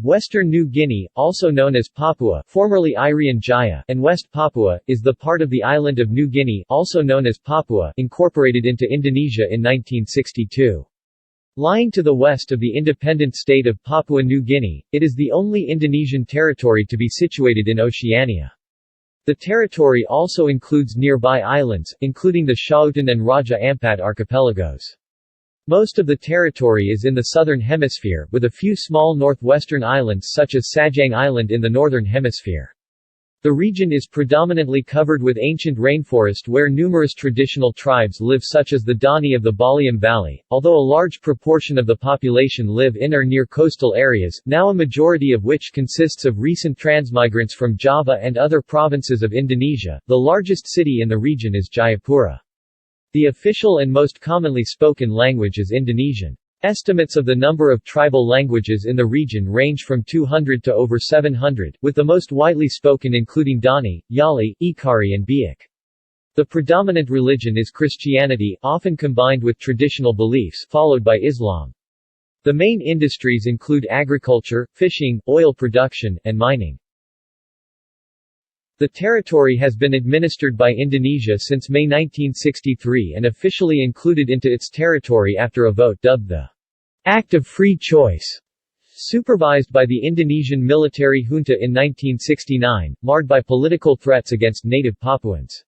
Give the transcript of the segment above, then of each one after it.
Western New Guinea, also known as Papua, formerly Irian Jaya, and West Papua, is the part of the island of New Guinea, also known as Papua, incorporated into Indonesia in 1962. Lying to the west of the independent state of Papua New Guinea, it is the only Indonesian territory to be situated in Oceania. The territory also includes nearby islands, including the Shautan and Raja Ampat archipelagos. Most of the territory is in the southern hemisphere, with a few small northwestern islands such as Sajang Island in the northern hemisphere. The region is predominantly covered with ancient rainforest where numerous traditional tribes live such as the Dani of the Baliem Valley, although a large proportion of the population live in or near coastal areas, now a majority of which consists of recent transmigrants from Java and other provinces of Indonesia. The largest city in the region is Jayapura. The official and most commonly spoken language is Indonesian. Estimates of the number of tribal languages in the region range from 200 to over 700, with the most widely spoken including Dani, Yali, Ikari and Biak. The predominant religion is Christianity, often combined with traditional beliefs, followed by Islam. The main industries include agriculture, fishing, oil production, and mining. The territory has been administered by Indonesia since May 1963 and officially included into its territory after a vote dubbed the Act of Free Choice, supervised by the Indonesian military junta in 1969, marred by political threats against native Papuans.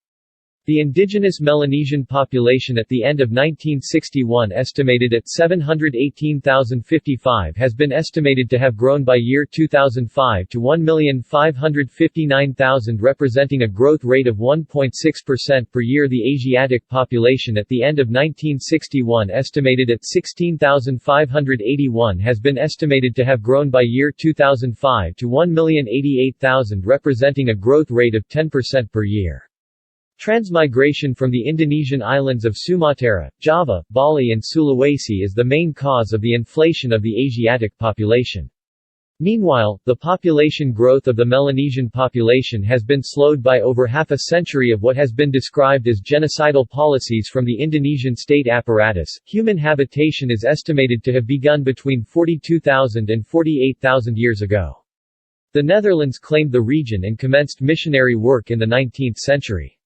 The indigenous Melanesian population at the end of 1961 estimated at 718,055 has been estimated to have grown by year 2005 to 1,559,000, representing a growth rate of 1.6% per year. The Asiatic population at the end of 1961 estimated at 16,581 has been estimated to have grown by year 2005 to 1,088,000, representing a growth rate of 10% per year. Transmigration from the Indonesian islands of Sumatra, Java, Bali and Sulawesi is the main cause of the inflation of the Asiatic population. Meanwhile, the population growth of the Melanesian population has been slowed by over half a century of what has been described as genocidal policies from the Indonesian state apparatus. Human habitation is estimated to have begun between 42,000 and 48,000 years ago. The Netherlands claimed the region and commenced missionary work in the 19th century.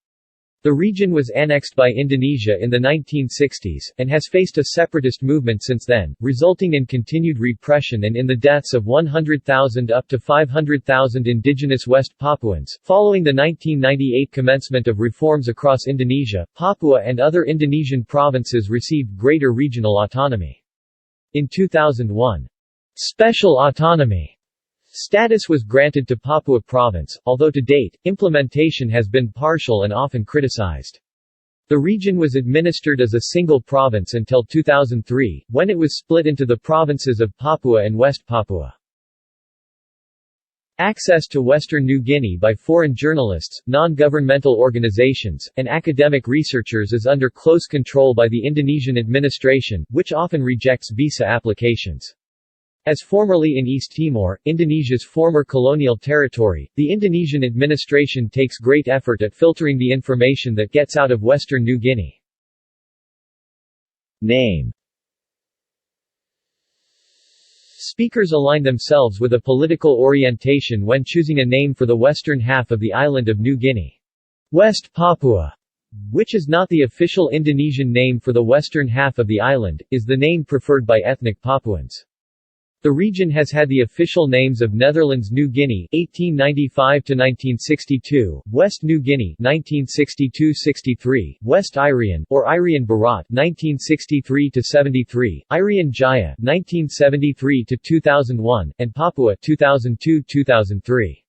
The region was annexed by Indonesia in the 1960s, and has faced a separatist movement since then, resulting in continued repression and in the deaths of 100,000 up to 500,000 indigenous West Papuans. Following the 1998 commencement of reforms across Indonesia, Papua and other Indonesian provinces received greater regional autonomy. In 2001, special autonomy status was granted to Papua Province, although to date, implementation has been partial and often criticized. The region was administered as a single province until 2003, when it was split into the provinces of Papua and West Papua. Access to Western New Guinea by foreign journalists, non-governmental organizations, and academic researchers is under close control by the Indonesian administration, which often rejects visa applications. As formerly in East Timor, Indonesia's former colonial territory, the Indonesian administration takes great effort at filtering the information that gets out of Western New Guinea. Name. Speakers align themselves with a political orientation when choosing a name for the western half of the island of New Guinea. West Papua, which is not the official Indonesian name for the western half of the island, is the name preferred by ethnic Papuans. The region has had the official names of Netherlands New Guinea (1895–1962), West New Guinea (1962–63), West Irian or Irian Barat (1963–73), Irian Jaya (1973–2001), and Papua (2002–2003).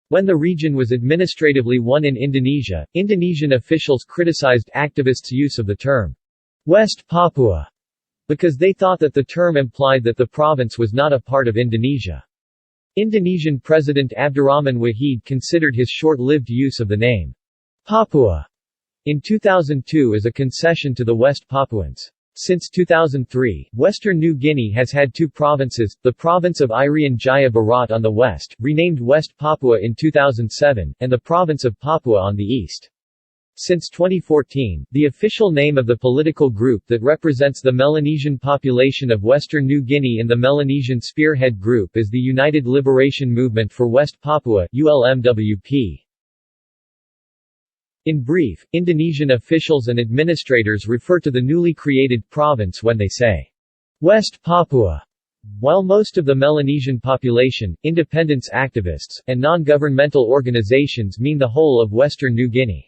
When the region was administratively one in Indonesia, Indonesian officials criticized activists' use of the term West Papua because they thought that the term implied that the province was not a part of Indonesia. Indonesian President Abdurrahman Wahid considered his short-lived use of the name Papua in 2002 as a concession to the West Papuans. Since 2003, Western New Guinea has had two provinces, the province of Irian Jaya Barat on the west, renamed West Papua in 2007, and the province of Papua on the east. Since 2014, the official name of the political group that represents the Melanesian population of Western New Guinea in the Melanesian Spearhead Group is the United Liberation Movement for West Papua (ULMWP). In brief, Indonesian officials and administrators refer to the newly created province when they say, West Papua, while most of the Melanesian population, independence activists, and non-governmental organizations mean the whole of Western New Guinea.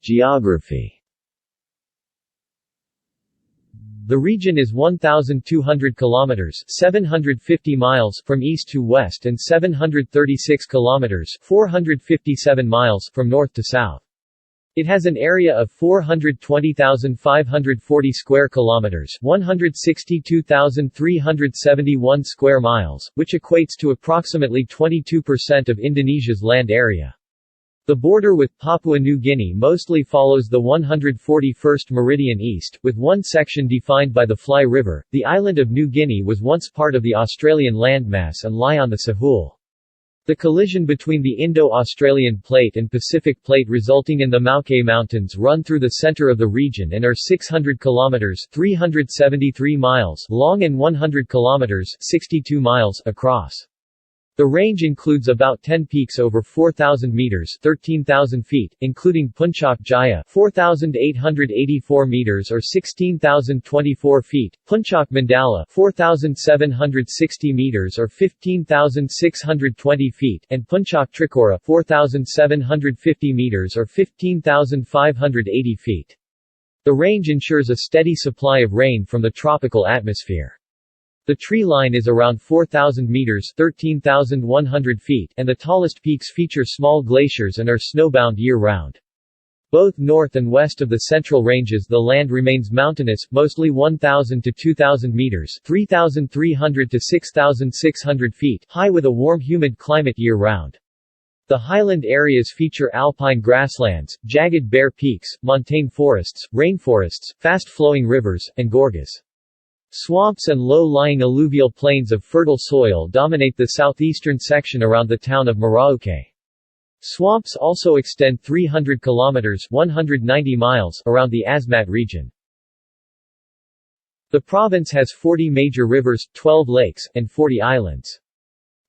Geography. The region is 1,200 kilometers (750 miles) from east to west and 736 kilometers (457 miles) from north to south. It has an area of 420,540 square kilometers (162,371 square miles), which equates to approximately 22% of Indonesia's land area. The border with Papua New Guinea mostly follows the 141st meridian east, with one section defined by the Fly River. The island of New Guinea was once part of the Australian landmass and lie on the Sahul. The collision between the Indo-Australian Plate and Pacific Plate resulting in the Maukei Mountains run through the center of the region and are 600 kilometers (373 miles) long and 100 kilometers (62 miles) across. The range includes about 10 peaks over 4,000 meters (13,000 feet), including Puncak Jaya 4,884 meters or 16,024 feet, Puncak Mandala 4,760 meters or 15,620 feet, and Puncak Trikora 4,750 meters or 15,580 feet. The range ensures a steady supply of rain from the tropical atmosphere. The tree line is around 4,000 meters (13,100 feet), and the tallest peaks feature small glaciers and are snowbound year-round. Both north and west of the central ranges the land remains mountainous, mostly 1,000 to 2,000 meters (3,300 to 6,600 feet) high with a warm humid climate year-round. The highland areas feature alpine grasslands, jagged bare peaks, montane forests, rainforests, fast-flowing rivers, and gorges. Swamps and low-lying alluvial plains of fertile soil dominate the southeastern section around the town of Merauke. Swamps also extend 300 kilometers (190 miles) around the Asmat region. The province has 40 major rivers, 12 lakes, and 40 islands.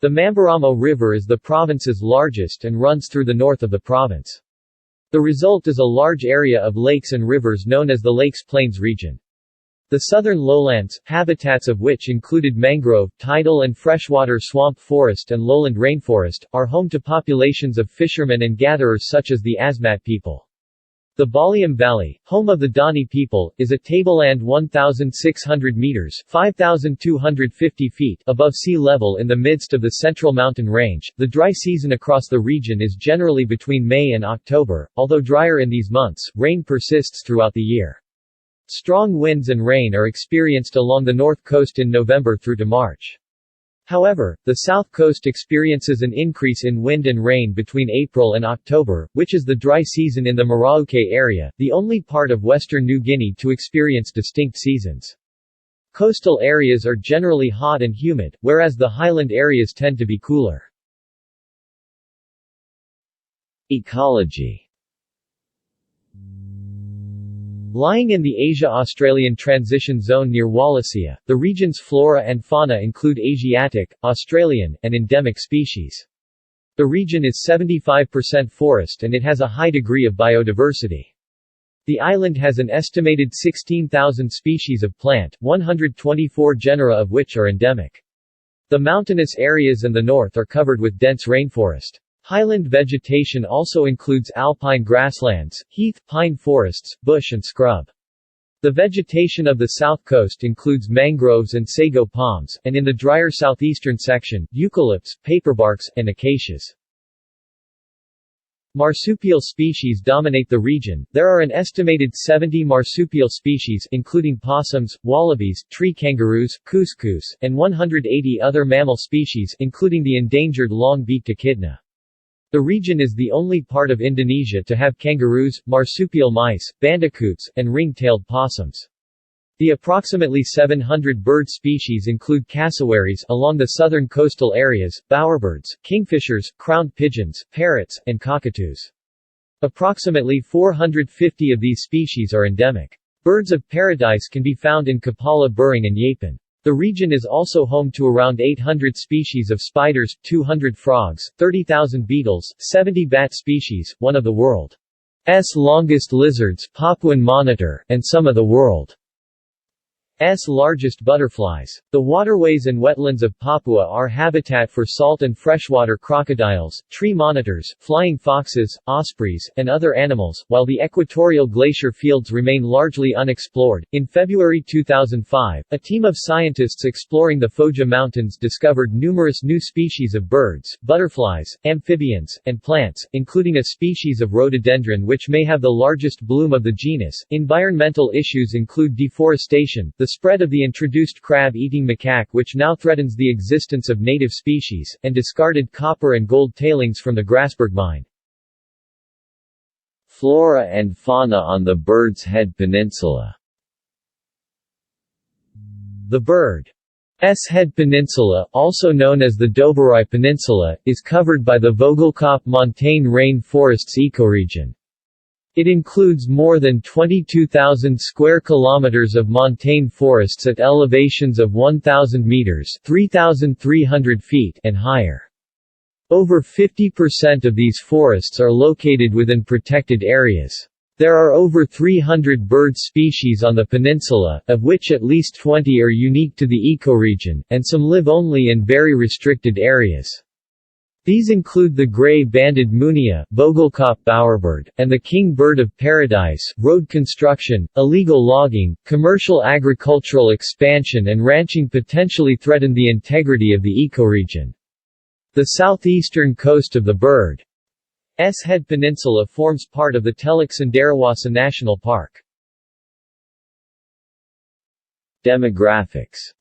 The Mamberamo River is the province's largest and runs through the north of the province. The result is a large area of lakes and rivers known as the Lakes Plains region. The southern lowlands, habitats of which included mangrove, tidal and freshwater swamp forest and lowland rainforest, are home to populations of fishermen and gatherers such as the Asmat people. The Baliem Valley, home of the Dani people, is a tableland 1,600 meters (5,250 feet) above sea level in the midst of the central mountain range. The dry season across the region is generally between May and October, although drier in these months, rain persists throughout the year. Strong winds and rain are experienced along the north coast in November through to March. However, the south coast experiences an increase in wind and rain between April and October, which is the dry season in the Merauke area, the only part of western New Guinea to experience distinct seasons. Coastal areas are generally hot and humid, whereas the highland areas tend to be cooler. Ecology. Lying in the Asia-Australian transition zone near Wallacea, the region's flora and fauna include Asiatic, Australian, and endemic species. The region is 75% forest and it has a high degree of biodiversity. The island has an estimated 16,000 species of plant, 124 genera of which are endemic. The mountainous areas in the north are covered with dense rainforest. Highland vegetation also includes alpine grasslands, heath, pine forests, bush and scrub. The vegetation of the south coast includes mangroves and sago palms, and in the drier southeastern section, eucalypts, paperbarks, and acacias. Marsupial species dominate the region. There are an estimated 70 marsupial species including possums, wallabies, tree kangaroos, couscous, and 180 other mammal species including the endangered long-beaked echidna. The region is the only part of Indonesia to have kangaroos, marsupial mice, bandicoots, and ring-tailed possums. The approximately 700 bird species include cassowaries along the southern coastal areas, bowerbirds, kingfishers, crowned pigeons, parrots, and cockatoos. Approximately 450 of these species are endemic. Birds of paradise can be found in Kapala Burung and Yapen. The region is also home to around 800 species of spiders, 200 frogs, 30,000 beetles, 70 bat species, one of the world's longest lizards, Papuan monitor, and some of the world's largest butterflies. The waterways and wetlands of Papua are habitat for salt and freshwater crocodiles, tree monitors, flying foxes, ospreys, and other animals, while the equatorial glacier fields remain largely unexplored. In February 2005, a team of scientists exploring the Foja Mountains discovered numerous new species of birds, butterflies, amphibians, and plants, including a species of rhododendron which may have the largest bloom of the genus. Environmental issues include deforestation, the spread of the introduced crab-eating macaque which now threatens the existence of native species, and discarded copper and gold tailings from the Grasberg mine. Flora and fauna on the Bird's Head Peninsula. The Bird's Head Peninsula, also known as the Doberai Peninsula, is covered by the Vogelkop montane rain forests ecoregion. It includes more than 22,000 square kilometers of montane forests at elevations of 1,000 meters (3,300 feet) and higher. Over 50% of these forests are located within protected areas. There are over 300 bird species on the peninsula, of which at least 20 are unique to the ecoregion, and some live only in very restricted areas. These include the gray-banded munia, Vogelkop bowerbird, and the king bird of paradise. Road construction, illegal logging, commercial agricultural expansion and ranching potentially threaten the integrity of the ecoregion. The southeastern coast of the Bird's Head Peninsula forms part of the Teluk Cenderawasih National Park. Demographics.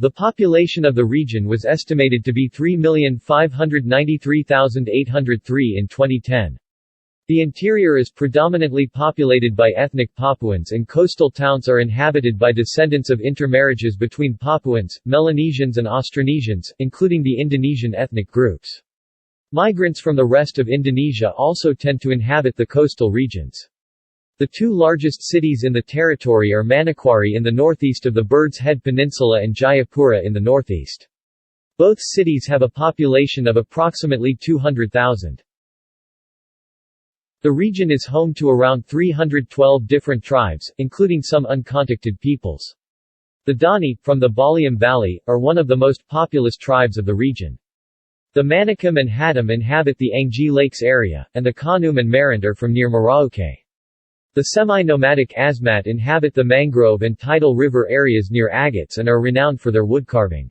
The population of the region was estimated to be 3,593,803 in 2010. The interior is predominantly populated by ethnic Papuans and coastal towns are inhabited by descendants of intermarriages between Papuans, Melanesians and Austronesians, including the Indonesian ethnic groups. Migrants from the rest of Indonesia also tend to inhabit the coastal regions. The two largest cities in the territory are Manokwari in the northeast of the Bird's Head Peninsula and Jayapura in the northeast. Both cities have a population of approximately 200,000. The region is home to around 312 different tribes, including some uncontacted peoples. The Dani, from the Baliam Valley, are one of the most populous tribes of the region. The Manikam and Hatam inhabit the Angie Lakes area, and the Kanum and Marant are from near Merauke. The semi-nomadic Asmat inhabit the mangrove and tidal river areas near agates and are renowned for their woodcarving.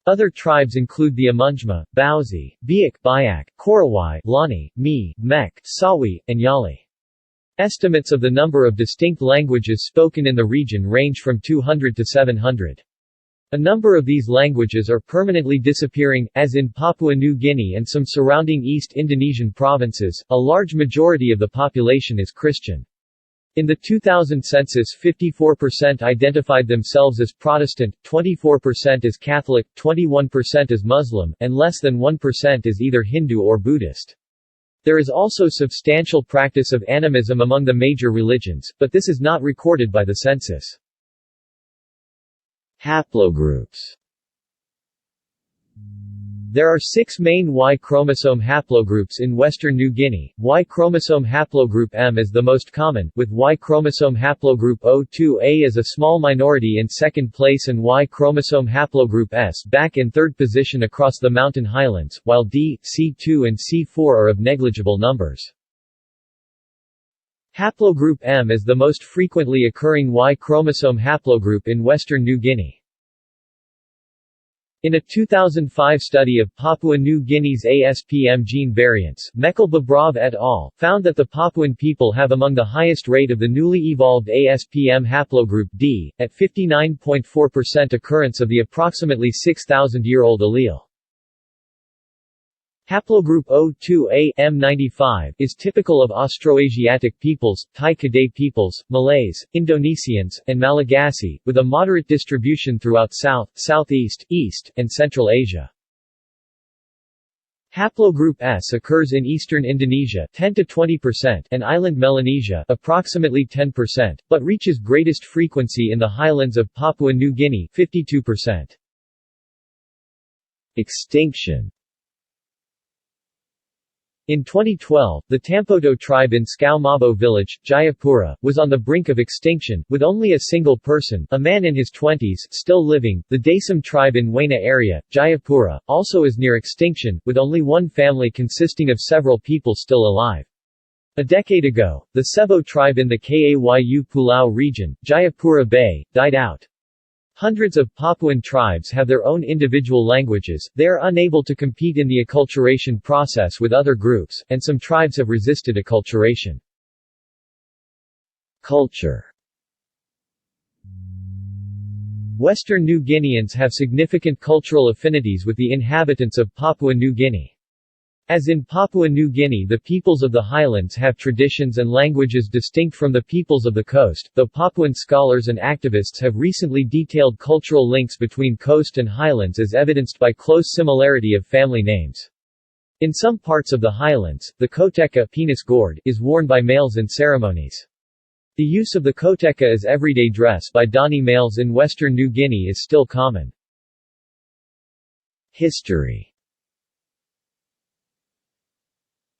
Other tribes include the Amunjma, Bauzi, Biak, Bayak, Korawai, Lani, Mi, Mek, Sawi, and Yali. Estimates of the number of distinct languages spoken in the region range from 200 to 700. A number of these languages are permanently disappearing, as in Papua New Guinea and some surrounding East Indonesian provinces. A large majority of the population is Christian. In the 2000 census, 54% identified themselves as Protestant, 24% as Catholic, 21% as Muslim, and less than 1% as either Hindu or Buddhist. There is also substantial practice of animism among the major religions, but this is not recorded by the census. Haplogroups. There are 6 main Y chromosome haplogroups in western New Guinea. Y chromosome haplogroup M is the most common, with Y chromosome haplogroup O2A as a small minority in second place and Y chromosome haplogroup S back in third position across the mountain highlands, while D, C2 and C4 are of negligible numbers. Haplogroup M is the most frequently occurring Y chromosome haplogroup in western New Guinea. In a 2005 study of Papua New Guinea's ASPM gene variants, Mekal-Babrov et al. Found that the Papuan people have among the highest rate of the newly evolved ASPM haplogroup D, at 59.4% occurrence of the approximately 6,000-year-old allele. Haplogroup O2A M95 is typical of Austroasiatic peoples, Thai Kadai peoples, Malays, Indonesians, and Malagasy, with a moderate distribution throughout South, Southeast, East, and Central Asia. Haplogroup S occurs in eastern Indonesia 10 to 20% and island Melanesia approximately 10%, but reaches greatest frequency in the highlands of Papua New Guinea 52%. Extinction. In 2012, the Tampoto tribe in Skau Mabo village, Jayapura, was on the brink of extinction, with only a single person, a man in his 20s, still living. The Dasam tribe in Waina area, Jayapura, also is near extinction, with only one family consisting of several people still alive. A decade ago, the Sebo tribe in the Kayu Pulau region, Jayapura Bay, died out. Hundreds of Papuan tribes have their own individual languages, they are unable to compete in the acculturation process with other groups, and some tribes have resisted acculturation. Culture. Western New Guineans have significant cultural affinities with the inhabitants of Papua New Guinea. As in Papua New Guinea, the peoples of the highlands have traditions and languages distinct from the peoples of the coast, though Papuan scholars and activists have recently detailed cultural links between coast and highlands as evidenced by close similarity of family names. In some parts of the highlands, the koteka penis gourd is worn by males in ceremonies. The use of the koteka as everyday dress by Dani males in Western New Guinea is still common. History.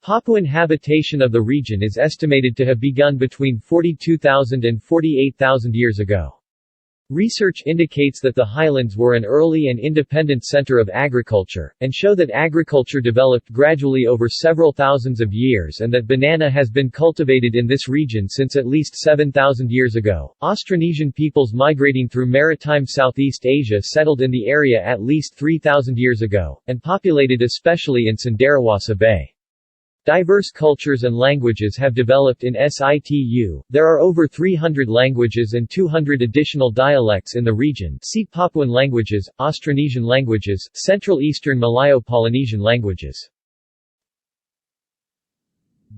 Papuan habitation of the region is estimated to have begun between 42,000 and 48,000 years ago. Research indicates that the highlands were an early and independent center of agriculture, and show that agriculture developed gradually over several thousands of years and that banana has been cultivated in this region since at least 7,000 years ago. Austronesian peoples migrating through maritime Southeast Asia settled in the area at least 3,000 years ago, and populated especially in Cenderawasih Bay. Diverse cultures and languages have developed in situ. There are over 300 languages and 200 additional dialects in the region. See Papuan languages, Austronesian languages, Central Eastern Malayo-Polynesian languages.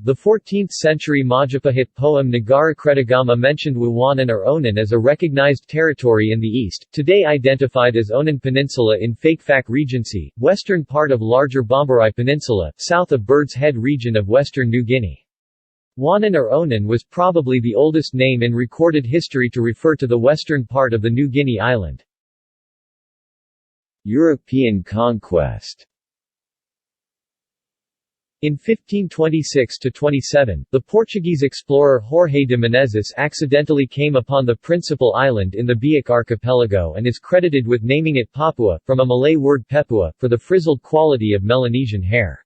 The 14th-century Majapahit poem Negara Kretagama mentioned Wawanan or Onan as a recognized territory in the east, today identified as Onan Peninsula in Fakfak Regency, western part of larger Bomberai Peninsula, south of Bird's Head region of western New Guinea. Wanan or Onan was probably the oldest name in recorded history to refer to the western part of the New Guinea island. European conquest. In 1526–27, the Portuguese explorer Jorge de Menezes accidentally came upon the principal island in the Biak archipelago and is credited with naming it Papua, from a Malay word pepua, for the frizzled quality of Melanesian hair.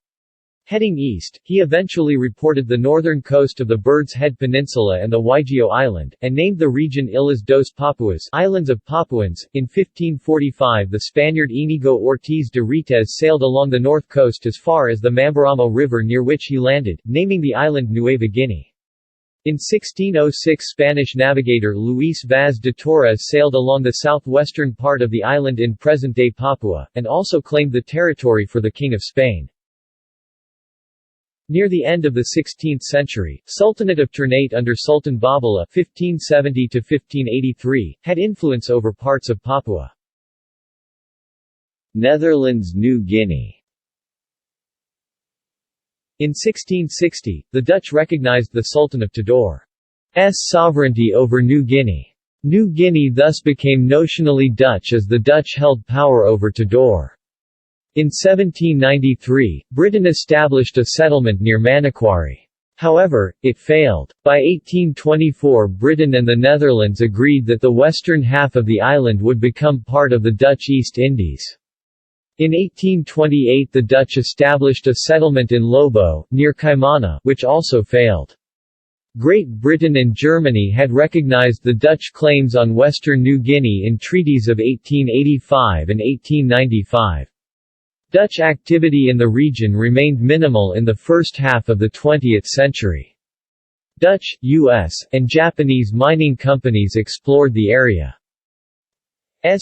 Heading east, he eventually reported the northern coast of the Bird's Head Peninsula and the Waigeo Island, and named the region Ilhas dos Papuas, Islands of Papuans. In 1545, the Spaniard Inigo Ortiz de Retez sailed along the north coast as far as the Mamberamo River, near which he landed, naming the island Nueva Guinea. In 1606, Spanish navigator Luis Vaz de Torres sailed along the southwestern part of the island in present-day Papua, and also claimed the territory for the King of Spain. Near the end of the 16th century, Sultanate of Ternate under Sultan Babala (1570–1583) had influence over parts of Papua. Netherlands New Guinea. In 1660, the Dutch recognized the Sultan of Tidor's sovereignty over New Guinea. New Guinea thus became notionally Dutch as the Dutch held power over Tidor. In 1793, Britain established a settlement near Manokwari. However, it failed. By 1824, Britain and the Netherlands agreed that the western half of the island would become part of the Dutch East Indies. In 1828, the Dutch established a settlement in Lobo, near Kaimana, which also failed. Great Britain and Germany had recognized the Dutch claims on western New Guinea in treaties of 1885 and 1895. Dutch activity in the region remained minimal in the first half of the 20th century. Dutch, U.S., and Japanese mining companies explored the area's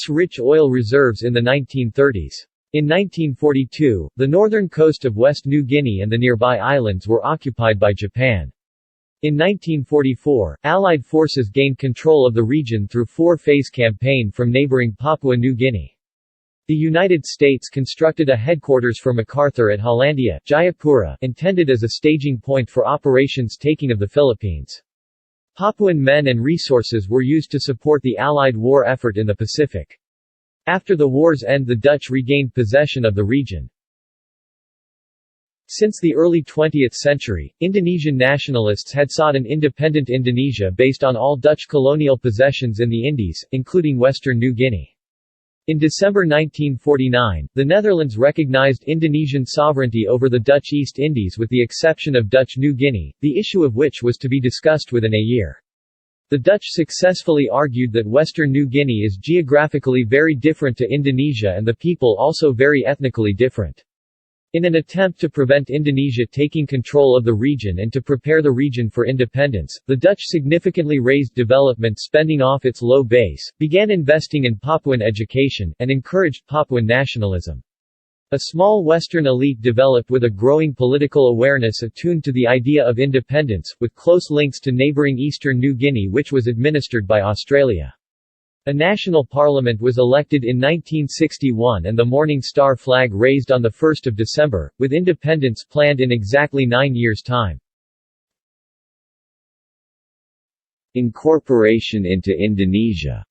rich oil reserves in the 1930s. In 1942, the northern coast of West New Guinea and the nearby islands were occupied by Japan. In 1944, Allied forces gained control of the region through four-phase campaign from neighboring Papua New Guinea. The United States constructed a headquarters for MacArthur at Hollandia, Jayapura, intended as a staging point for operations taking of the Philippines. Papuan men and resources were used to support the Allied war effort in the Pacific. After the war's end, the Dutch regained possession of the region. Since the early 20th century, Indonesian nationalists had sought an independent Indonesia based on all Dutch colonial possessions in the Indies, including Western New Guinea. In December 1949, the Netherlands recognized Indonesian sovereignty over the Dutch East Indies with the exception of Dutch New Guinea, the issue of which was to be discussed within a year. The Dutch successfully argued that Western New Guinea is geographically very different to Indonesia and the people also very ethnically different. In an attempt to prevent Indonesia taking control of the region and to prepare the region for independence, the Dutch significantly raised development spending off its low base, began investing in Papuan education, and encouraged Papuan nationalism. A small Western elite developed with a growing political awareness attuned to the idea of independence, with close links to neighboring Eastern New Guinea which was administered by Australia. A national parliament was elected in 1961 and the Morning Star flag raised on 1 December, with independence planned in exactly 9 years' time. Incorporation into Indonesia.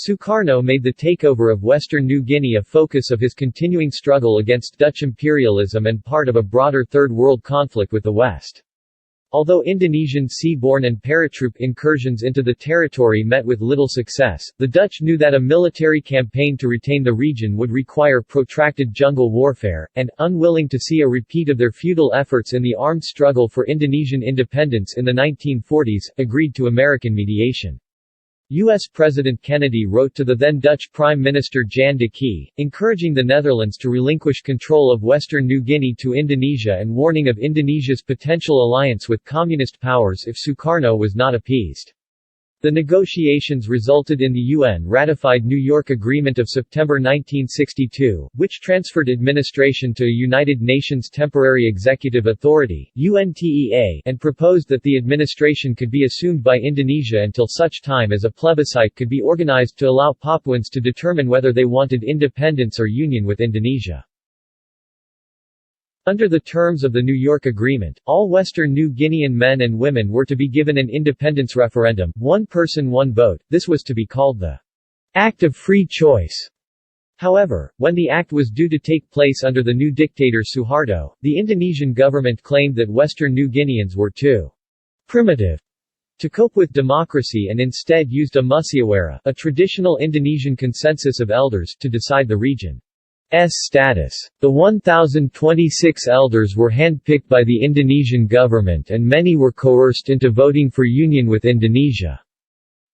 Sukarno made the takeover of Western New Guinea a focus of his continuing struggle against Dutch imperialism and part of a broader Third World conflict with the West. Although Indonesian seaborne and paratroop incursions into the territory met with little success, the Dutch knew that a military campaign to retain the region would require protracted jungle warfare, and, unwilling to see a repeat of their futile efforts in the armed struggle for Indonesian independence in the 1940s, agreed to American mediation. U.S. President Kennedy wrote to the then Dutch Prime Minister Jan de Key, encouraging the Netherlands to relinquish control of Western New Guinea to Indonesia and warning of Indonesia's potential alliance with communist powers if Sukarno was not appeased. The negotiations resulted in the UN-ratified New York Agreement of September 1962, which transferred administration to a United Nations Temporary Executive Authority (UNTEA) and proposed that the administration could be assumed by Indonesia until such time as a plebiscite could be organized to allow Papuans to determine whether they wanted independence or union with Indonesia. Under the terms of the New York Agreement, all Western New Guinean men and women were to be given an independence referendum, one person one vote. This was to be called the Act of Free Choice. However, when the act was due to take place under the new dictator Suharto, the Indonesian government claimed that Western New Guineans were too primitive to cope with democracy and instead used a musyawarah, a traditional Indonesian consensus of elders, to decide the region. Status. The 1,026 elders were handpicked by the Indonesian government and many were coerced into voting for union with Indonesia.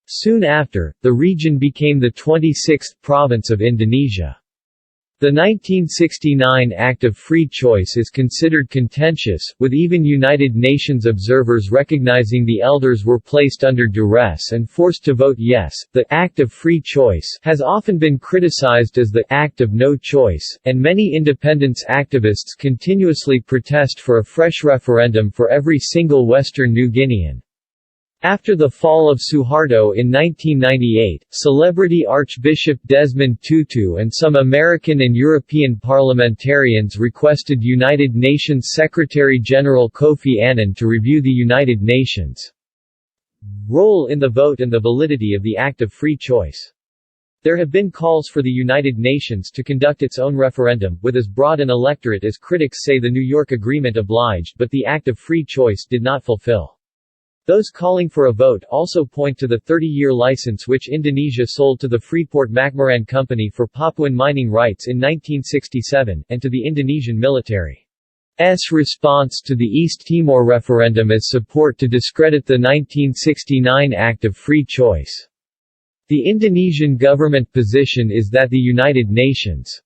Soon after, the region became the 26th province of Indonesia. The 1969 Act of Free Choice is considered contentious, with even United Nations observers recognizing the elders were placed under duress and forced to vote yes. The Act of Free Choice has often been criticized as the Act of No Choice, and many independence activists continuously protest for a fresh referendum for every single Western New Guinean. After the fall of Suharto in 1998, celebrity Archbishop Desmond Tutu and some American and European parliamentarians requested United Nations Secretary-General Kofi Annan to review the United Nations' role in the vote and the validity of the Act of Free Choice. There have been calls for the United Nations to conduct its own referendum, with as broad an electorate as critics say the New York Agreement obliged but the Act of Free Choice did not fulfill. Those calling for a vote also point to the 30-year license which Indonesia sold to the Freeport-McMoran Company for Papuan mining rights in 1967, and to the Indonesian military's response to the East Timor referendum as support to discredit the 1969 Act of Free Choice. The Indonesian government position is that the United Nations'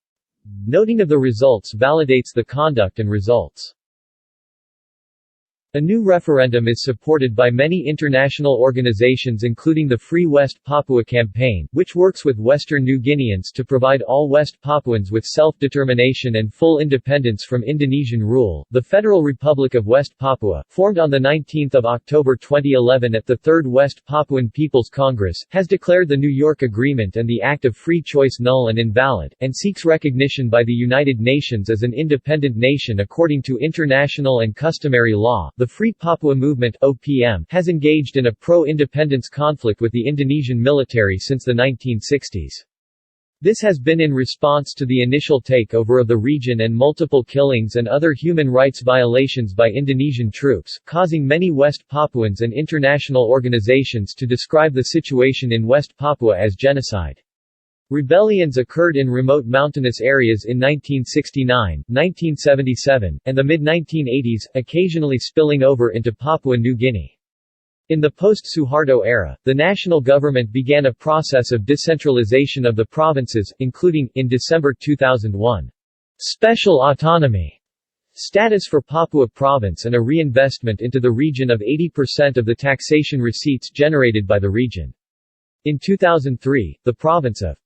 noting of the results validates the conduct and results. A new referendum is supported by many international organizations including the Free West Papua Campaign, which works with Western New Guineans to provide all West Papuans with self-determination and full independence from Indonesian rule. The Federal Republic of West Papua, formed on 19 October 2011 at the Third West Papuan People's Congress, has declared the New York Agreement and the Act of Free Choice null and invalid, and seeks recognition by the United Nations as an independent nation according to international and customary law. The Free Papua Movement (OPM) has engaged in a pro-independence conflict with the Indonesian military since the 1960s. This has been in response to the initial takeover of the region and multiple killings and other human rights violations by Indonesian troops, causing many West Papuans and international organizations to describe the situation in West Papua as genocide. Rebellions occurred in remote mountainous areas in 1969, 1977, and the mid-1980s, occasionally spilling over into Papua New Guinea. In the post-Suharto era, the national government began a process of decentralization of the provinces, including, in December 2001, special autonomy status for Papua Province and a reinvestment into the region of 80% of the taxation receipts generated by the region. In 2003, the province of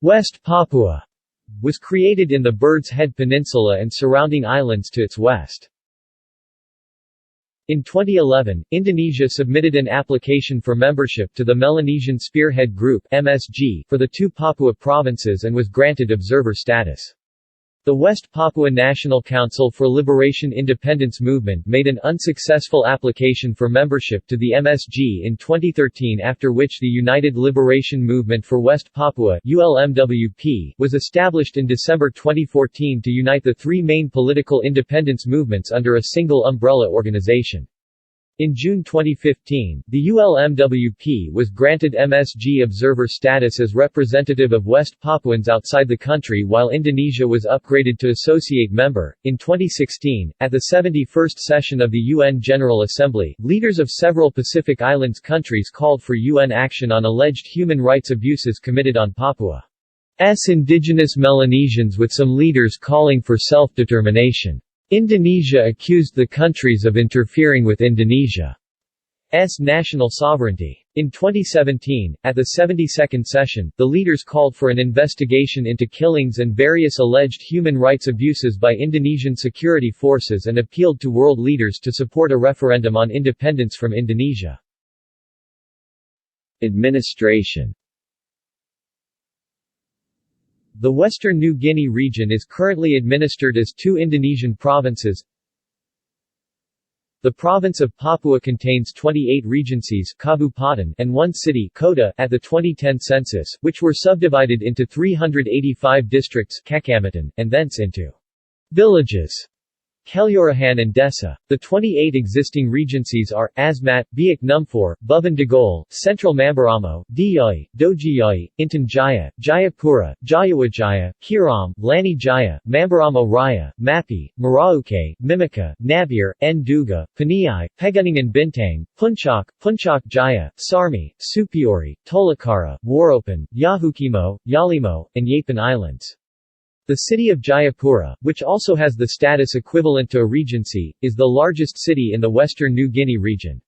West Papua was created in the Bird's Head Peninsula and surrounding islands to its west. In 2011, Indonesia submitted an application for membership to the Melanesian Spearhead Group (MSG) for the two Papua provinces and was granted observer status. The West Papua National Council for Liberation Independence Movement made an unsuccessful application for membership to the MSG in 2013, after which the United Liberation Movement for West Papua (ULMWP) was established in December 2014 to unite the three main political independence movements under a single umbrella organization. In June 2015, the ULMWP was granted MSG observer status as representative of West Papuans outside the country, while Indonesia was upgraded to associate member. In 2016, at the 71st session of the UN General Assembly, leaders of several Pacific Islands countries called for UN action on alleged human rights abuses committed on Papua's indigenous Melanesians, with some leaders calling for self-determination. Indonesia accused the countries of interfering with Indonesia's national sovereignty. In 2017, at the 72nd session, the leaders called for an investigation into killings and various alleged human rights abuses by Indonesian security forces and appealed to world leaders to support a referendum on independence from Indonesia. Administration. The Western New Guinea region is currently administered as two Indonesian provinces. The province of Papua contains 28 regencies kabupaten and one city kota at the 2010 census, which were subdivided into 385 districts kecamatan, and thence into villages Kelurahan and Desa. The 28 existing regencies are, Asmat, Biak Numfor, Buban Dagol, Central Mamberamo, Diyai, Dojiyai, Intan Jaya, Jayapura, Jayawijaya, Kiram, Lani Jaya, Mamberamo Raya, Mapi, Merauke, Mimika, Nabir, Nduga, Paniai, Pegunungan Bintang, Puncak, Puncak Jaya, Sarmi, Supiori, Tolakara, Waropen, Yahukimo, Yalimo, and Yapen Islands. The city of Jayapura, which also has the status equivalent to a regency, is the largest city in the Western New Guinea region.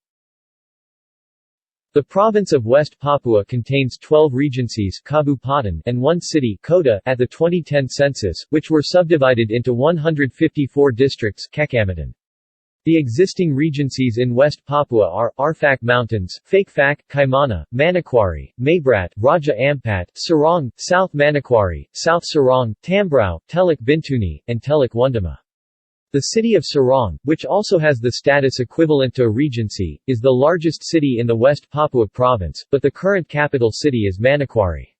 The province of West Papua contains 12 regencies kabupaten and one city kota at the 2010 census, which were subdivided into 154 districts kecamatan. The existing regencies in West Papua are, Arfak Mountains, Fakefak, Kaimana, Manokwari, Maybrat, Raja Ampat, Sarong, South Manokwari, South Sarong, Tambrau, Teluk Bintuni, and Teluk Wundama. The city of Sarong, which also has the status equivalent to a regency, is the largest city in the West Papua province, but the current capital city is Manokwari.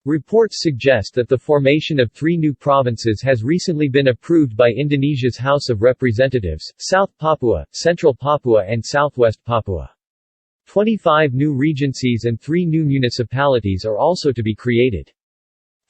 Reports suggest that the formation of three new provinces has recently been approved by Indonesia's House of Representatives: South Papua, Central Papua and Southwest Papua. 25 new regencies and 3 new municipalities are also to be created.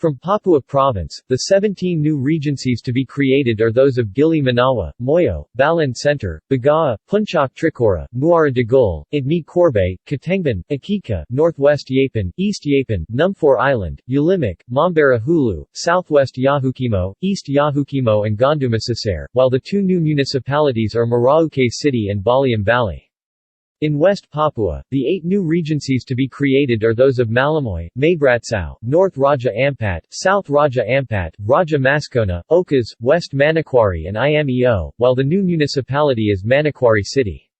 From Papua Province, the 17 new regencies to be created are those of Gili Manawa, Moyo, Balan Center, Bagawa, Puncak Trikora, Muara Dagul, Idmi Corbay, Katengban, Akika, Northwest Yapen, East Yapen, Numfor Island, Ulimak, Mambara Hulu, Southwest Yahukimo, East Yahukimo and Gondumasisare, while the two new municipalities are Merauke City and Baliam Valley. In West Papua, the 8 new regencies to be created are those of Malamoy, Mabratsao, North Raja Ampat, South Raja Ampat, Raja Mascona, Okas, West Manokwari and Aamiiin, while the new municipality is Manokwari City.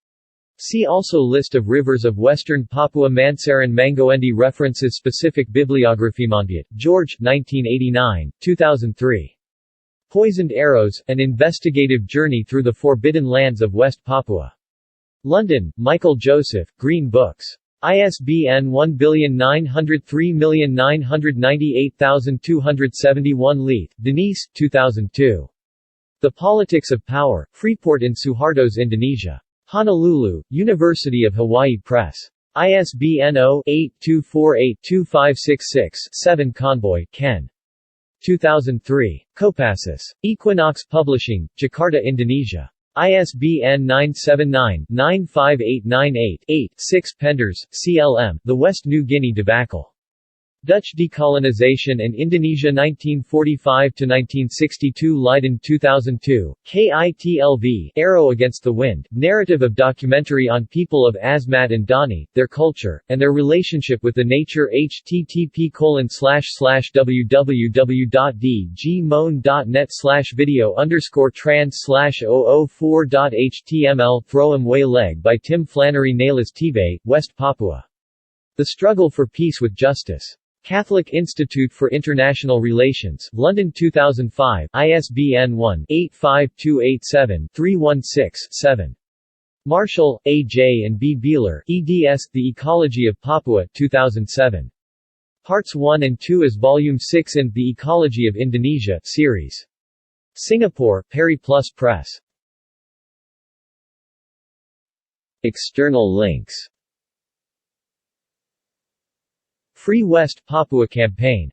See also List of rivers of Western Papua. Mansaran Mangoendi references specific bibliography. Monbiot, George 1989, 2003. Poisoned Arrows, An Investigative Journey Through the Forbidden Lands of West Papua. London, Michael Joseph, Green Books. ISBN 193998,271. Leith, Denise, 2002. The Politics of Power, Freeport in Suhartos, Indonesia. Honolulu, University of Hawaii Press. ISBN 0-8248-2566-7. Conboy, Ken. 2003. Kopassus. Equinox Publishing, Jakarta, Indonesia. ISBN 979-95898-8. 6. Penders, CLM, The West New Guinea Debacle. Dutch Decolonization and Indonesia 1945–1962. Leiden 2002, KITLV, Arrow Against the Wind, Narrative of Documentary on People of Asmat and Dani, Their Culture, and Their Relationship with the Nature. http://www.dgmoan.net/video_trans/004.html. Throw'em Way Leg by Tim Flannery. Nalis Tibe, West Papua. The Struggle for Peace with Justice. Catholic Institute for International Relations, London 2005, ISBN 1-85287-316-7. Marshall, A. J. and B. Beeler, eds. The Ecology of Papua, 2007. Parts 1 and 2 as Volume 6 in The Ecology of Indonesia series. Singapore, Perry Plus Press. External links. Free West Papua Campaign.